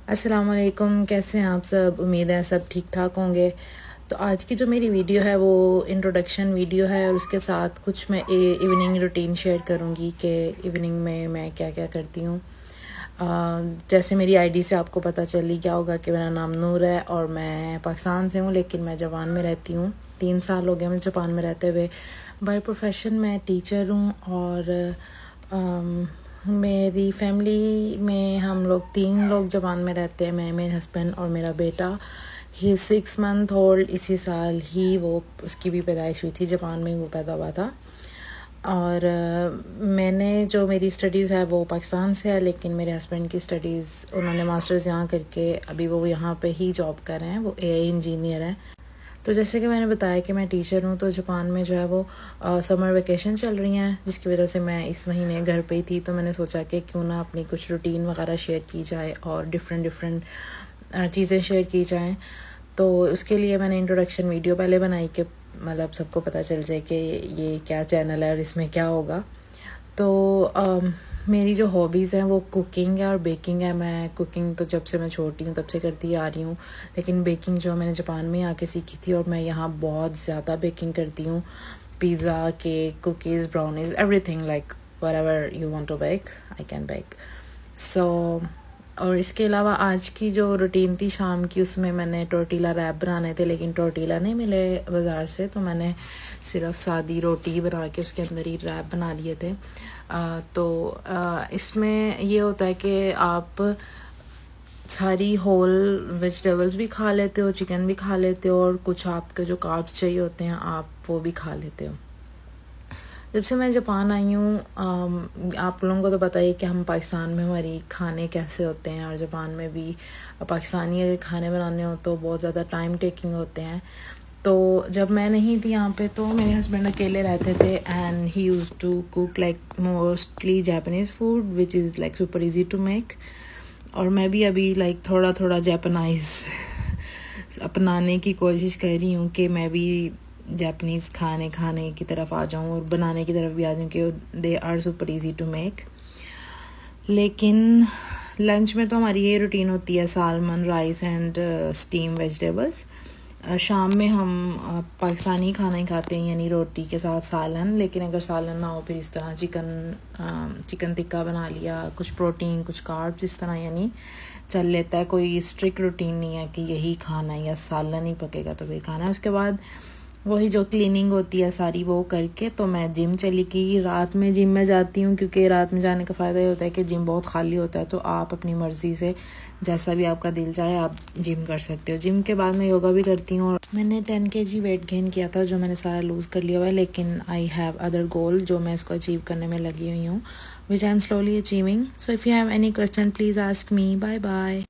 अस्सलाम वालेकुम, कैसे हैं आप सब। उम्मीद है सब ठीक ठाक होंगे। तो आज की जो मेरी वीडियो है वो इंट्रोडक्शन वीडियो है और उसके साथ कुछ मैं इवनिंग रूटीन शेयर करूँगी कि इवनिंग में मैं क्या क्या करती हूँ। जैसे मेरी आईडी से आपको पता चल ही गया होगा कि मेरा नाम नूर है और मैं पाकिस्तान से हूँ, लेकिन मैं जापान में रहती हूँ। 3 साल हो गए मुझे जापान में रहते हुए। बाय प्रोफेशन मैं टीचर हूँ और मेरी फैमिली में हम लोग 3 लोग जापान में रहते हैं, मैं, मेरे हस्बैंड और मेरा बेटा। ही 6 मंथ ओल्ड। इसी साल ही वो उसकी भी पैदाइश हुई थी, जापान में वो पैदा हुआ था। और मैंने जो मेरी स्टडीज़ है वो पाकिस्तान से है, लेकिन मेरे हस्बैंड की स्टडीज़ उन्होंने मास्टर्स यहाँ करके अभी वो यहाँ पे ही जॉब कर रहे हैं। वो एआई इंजीनियर हैं। तो जैसे कि मैंने बताया कि मैं टीचर हूँ, तो जापान में जो है वो समर वेकेशन चल रही हैं, जिसकी वजह से मैं इस महीने घर पे ही थी। तो मैंने सोचा कि क्यों ना अपनी कुछ रूटीन वगैरह शेयर की जाए और डिफरेंट चीज़ें शेयर की जाएं। तो उसके लिए मैंने इंट्रोडक्शन वीडियो पहले बनाई कि मतलब सबको पता चल जाए कि ये क्या चैनल है और इसमें क्या होगा। तो मेरी जो हॉबीज़ हैं वो कुकिंग है और बेकिंग है। मैं कुकिंग तो जब से मैं छोटी हूँ तब से करती आ रही हूँ, लेकिन बेकिंग जो मैंने जापान में आके सीखी थी और मैं यहाँ बहुत ज़्यादा बेकिंग करती हूँ। Pizza, cake, cookies, brownies, everything like whatever you want to bake I can bake. So और इसके अलावा आज की जो रूटीन थी शाम की, उसमें मैंने टोर्टिला रैप बनाने थे, लेकिन टोर्टिला नहीं मिले बाज़ार से, तो मैंने सिर्फ सादी रोटी बना के उसके अंदर ही रैप बना लिए थे। इसमें ये होता है कि आप सारी होल वेजिटेबल्स भी खा लेते हो, चिकन भी खा लेते हो और कुछ आपके जो कार्ब्स चाहिए होते हैं आप वो भी खा लेते हो। जब से मैं जापान आई हूँ, आप लोगों को तो पता ही है कि हम पाकिस्तान में हमारी खाने कैसे होते हैं और जापान में भी पाकिस्तानी अगर खाने बनाने हो तो बहुत ज़्यादा टाइम टेकिंग होते हैं। तो जब मैं नहीं थी यहाँ पे तो मेरे हस्बैंड अकेले रहते थे and he used to cook like mostly Japanese food which is like super easy to make. और मैं भी अभी लाइक थोड़ा थोड़ा जापानाइज़ अपनाने की कोशिश कर रही हूँ कि मैं भी जापानीज़ खाने की तरफ आ जाऊँ और बनाने की तरफ भी आ जाऊँ कि they are super easy to make. लेकिन लंच में तो हमारी ये रूटीन होती है salmon rice and steam vegetables. शाम में हम पाकिस्तानी खाना ही खाते हैं, यानी रोटी के साथ सालन। लेकिन अगर सालन ना हो फिर इस तरह चिकन टिक्का बना लिया, कुछ प्रोटीन कुछ कार्ब्स, इस तरह यानी चल लेता है। कोई स्ट्रिक्ट रूटीन नहीं है कि यही खाना है या सालन ही पकेगा तो वही खाना है। उसके बाद वही जो क्लीनिंग होती है सारी वो करके तो मैं जिम चली गई। रात में जिम में जाती हूँ क्योंकि रात में जाने का फ़ायदा ये होता है कि जिम बहुत खाली होता है, तो आप अपनी मर्ज़ी से जैसा भी आपका दिल चाहे आप जिम कर सकते हो। जिम के बाद मैं योगा भी करती हूँ और मैंने 10 kg वेट गेन किया था जो मैंने सारा लूज़ कर लिया हुआ है, लेकिन आई हैव अदर गोल जो मैं इसको अचीव करने में लगी हुई हूँ, which I am slowly achieving. So if you have any question please ask me. Bye bye.